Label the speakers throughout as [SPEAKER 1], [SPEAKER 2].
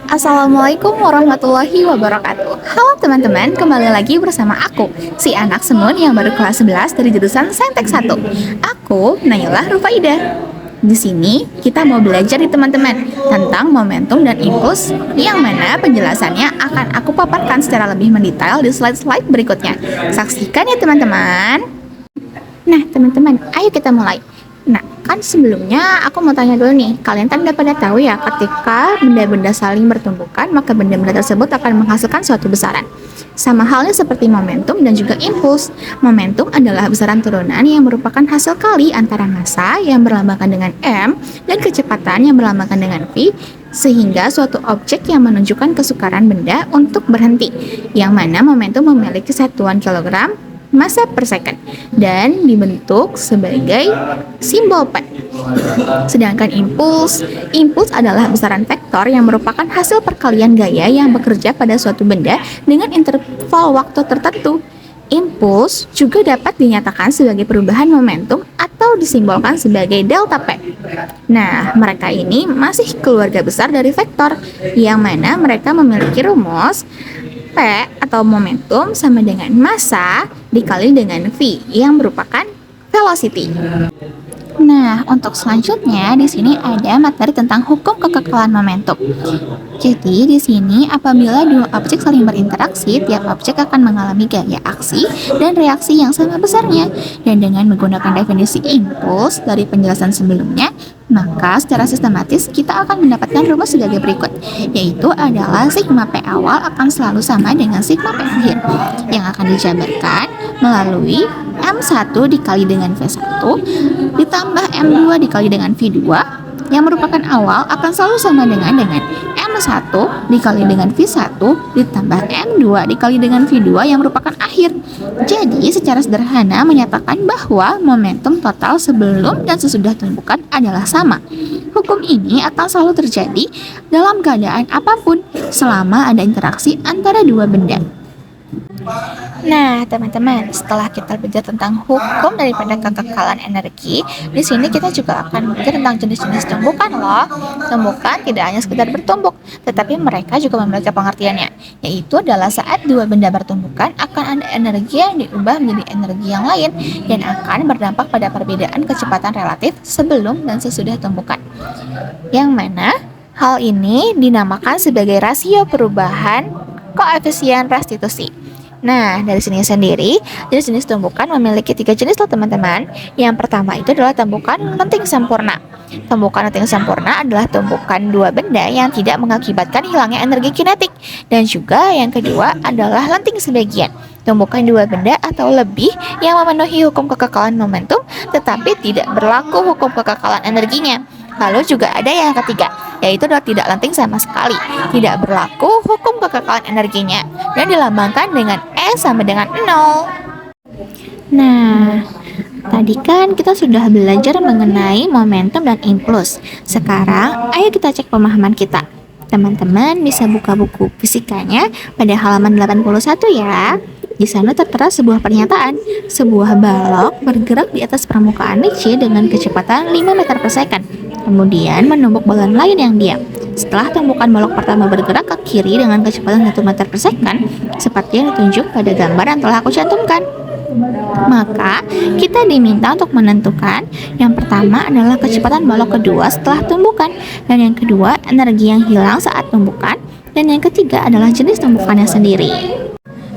[SPEAKER 1] Assalamualaikum warahmatullahi wabarakatuh. Halo teman-teman, kembali lagi bersama aku, si anak Senun yang baru kelas 11 dari jurusan Saintek 1. Aku Nailah Rufaidah. Di sini kita mau belajar nih teman-teman tentang momentum dan impuls, yang mana penjelasannya akan aku paparkan secara lebih mendetail di slide-slide berikutnya. Saksikan ya teman-teman. Nah teman-teman, ayo kita mulai. Nah, kan sebelumnya aku mau tanya dulu nih, kalian kan udah pada tahu ya, ketika benda-benda saling bertumbukan, maka benda-benda tersebut akan menghasilkan suatu besaran. Sama halnya seperti momentum dan juga impuls. Momentum adalah besaran turunan yang merupakan hasil kali antara massa yang berlambangkan dengan M dan kecepatan yang berlambangkan dengan V, sehingga suatu objek yang menunjukkan kesukaran benda untuk berhenti, yang mana momentum memiliki satuan kilogram massa per second dan dibentuk sebagai simbol P. Sedangkan impuls adalah besaran vektor yang merupakan hasil perkalian gaya yang bekerja pada suatu benda dengan interval waktu tertentu. Impuls juga dapat dinyatakan sebagai perubahan momentum atau disimbolkan sebagai delta P. Nah, mereka ini masih keluarga besar dari vektor, yang mana mereka memiliki rumus P atau momentum sama dengan massa dikali dengan V yang merupakan velocity. Nah, untuk selanjutnya di sini ada materi tentang hukum kekekalan momentum. Jadi di sini apabila dua objek saling berinteraksi, tiap objek akan mengalami gaya aksi dan reaksi yang sama besarnya. Dan dengan menggunakan definisi impuls dari penjelasan sebelumnya, maka secara sistematis kita akan mendapatkan rumus sebagai berikut, yaitu adalah sigma P awal akan selalu sama dengan sigma P akhir, yang akan dijabarkan melalui M1 dikali dengan V1 ditambah M2 dikali dengan V2, yang merupakan awal akan selalu sama dengan M1 dikali dengan V1 ditambah M2 dikali dengan V2 yang merupakan akhir. Jadi secara sederhana menyatakan bahwa momentum total sebelum dan sesudah tumbukan adalah sama. Hukum ini akan selalu terjadi dalam keadaan apapun selama ada interaksi antara dua benda. Nah, teman-teman, setelah kita belajar tentang hukum daripada kekekalan energi, di sini kita juga akan belajar tentang jenis-jenis tumbukan loh. Tumbukan tidak hanya sekedar bertumbuk, tetapi mereka juga memiliki pengertiannya, yaitu adalah saat dua benda bertumbukan akan ada energi yang diubah menjadi energi yang lain dan akan berdampak pada perbedaan kecepatan relatif sebelum dan sesudah tumbukan. Yang mana hal ini dinamakan sebagai rasio perubahan koefisien restitusi. Nah, dari sini sendiri, jenis-jenis tumbukan memiliki 3 jenis loh teman-teman. Yang pertama itu adalah tumbukan lenting sempurna. Tumbukan lenting sempurna adalah tumbukan dua benda yang tidak mengakibatkan hilangnya energi kinetik. Dan juga yang kedua adalah lenting sebagian. Tumbukan dua benda atau lebih yang memenuhi hukum kekekalan momentum, tetapi tidak berlaku hukum kekekalan energinya. Lalu juga ada yang ketiga, yaitu tidak lenting sama sekali, tidak berlaku hukum kekekalan energinya, dan dilambangkan dengan E sama dengan 0. Nah, tadi kan kita sudah belajar mengenai momentum dan impuls. Sekarang, ayo kita cek pemahaman kita. Teman-teman bisa buka buku fisikanya pada halaman 81 ya. Di sana tertera sebuah pernyataan, sebuah balok bergerak di atas permukaan DC dengan kecepatan 5 meter per second, kemudian menumbuk balon lain yang diam. Setelah tumbukan balok pertama bergerak ke kiri dengan kecepatan 1 meter per second, seperti yang ditunjuk pada gambar yang telah aku cantumkan. Maka kita diminta untuk menentukan yang pertama adalah kecepatan balok kedua setelah tumbukan, dan yang kedua energi yang hilang saat tumbukan, dan yang ketiga adalah jenis tumbukannya sendiri.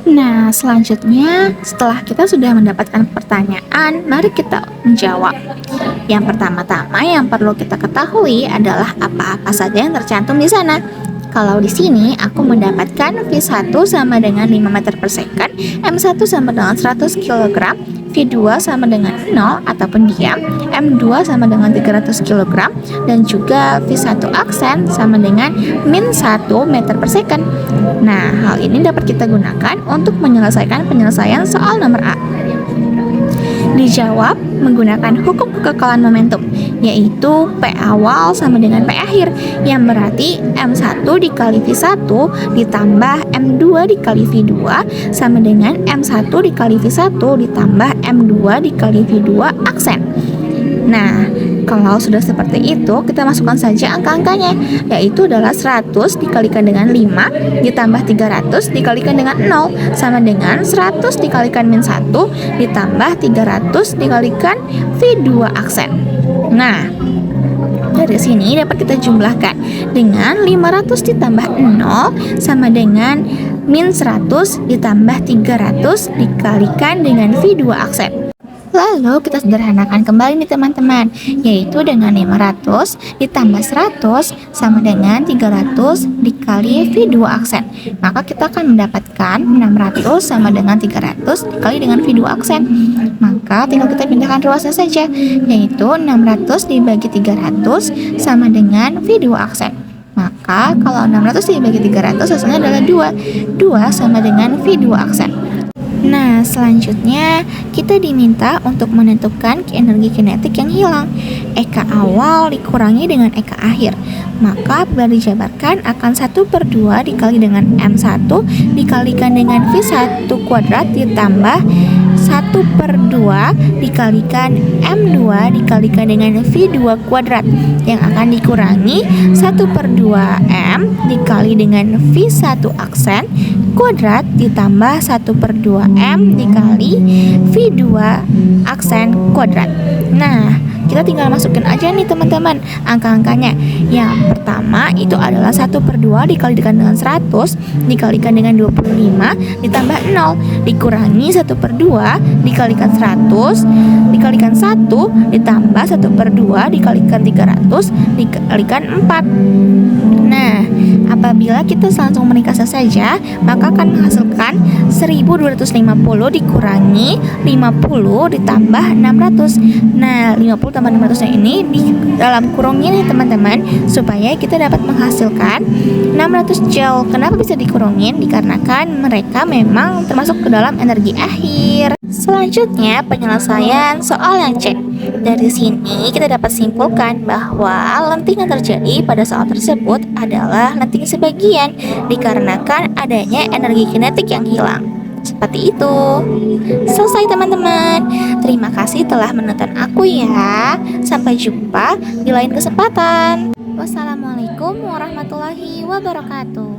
[SPEAKER 1] Nah, selanjutnya setelah kita sudah mendapatkan pertanyaan, mari kita menjawab. Yang pertama-tama yang perlu kita ketahui adalah apa-apa saja yang tercantum di sana. Kalau di sini aku mendapatkan V1 sama dengan 5 meter per second, M1 sama dengan 100 kg, V2 sama dengan 0 ataupun diam, M2 sama dengan 300 kg, dan juga V1 aksen sama dengan min 1 meter per second. Nah, hal ini dapat kita gunakan untuk menyelesaikan penyelesaian soal nomor A. Dijawab menggunakan hukum kekekalan momentum, yaitu P awal sama dengan P akhir, yang berarti M1 dikali V1 ditambah M2 dikali V2 sama dengan M1 dikali V1 ditambah M2 dikali V2 aksen. Nah, kalau sudah seperti itu, kita masukkan saja angka-angkanya, yaitu adalah 100 dikalikan dengan 5 ditambah 300 dikalikan dengan 0 sama dengan 100 dikalikan min 1 ditambah 300 dikalikan V2 aksen. Nah, dari sini dapat kita jumlahkan dengan 500 ditambah 0 sama dengan min 100 ditambah 300 dikalikan dengan V2 aksen. Lalu kita sederhanakan kembali nih teman-teman, yaitu dengan 500 ditambah 100 sama dengan 300 dikali V2 aksen. Maka kita akan mendapatkan 600 sama dengan 300 dikali dengan V2 aksen. Maka tinggal kita pindahkan ruasnya saja, yaitu 600 dibagi 300 sama dengan V2 aksen. Maka kalau 600 dibagi 300 hasilnya adalah 2. 2 sama dengan V2 aksen. Nah, selanjutnya kita diminta untuk menentukan energi kinetik yang hilang. Eka awal dikurangi dengan Eka akhir. Maka bila dijabarkan akan 1/2 dikali dengan M1 dikalikan dengan V1 kuadrat ditambah 1/2 dikalikan M2 dikalikan dengan V2 kuadrat yang akan dikurangi 1/2 M dikali dengan V1 aksen kuadrat ditambah 1/2 M dikali V2 aksen kuadrat. Nah, kita tinggal masukin aja nih teman-teman angka-angkanya. Yang pertama itu adalah 1/2 dikalikan dengan 100 dikalikan dengan 25 ditambah 0 dikurangi 1/2 dikalikan 100 dikalikan 1 ditambah 1/2 dikalikan 300 dikalikan 4. Nah, apabila kita langsung meringkasnya saja, maka akan menghasilkan 1250 dikurangi 50 ditambah 600. Nah, 50 tambah 600 ini di dalam kurungnya nih teman-teman, supaya kita dapat menghasilkan 600 joule. Kenapa bisa dikurungin? Dikarenakan mereka memang termasuk ke dalam energi akhir. Selanjutnya penyelesaian soal yang C. Dari sini kita dapat simpulkan bahwa lenting yang terjadi pada soal tersebut adalah lenting sebagian dikarenakan adanya energi kinetik yang hilang. Seperti itu. Selesai teman-teman. Terima kasih telah menonton aku ya. Sampai jumpa di lain kesempatan. Wassalamualaikum warahmatullahi wabarakatuh.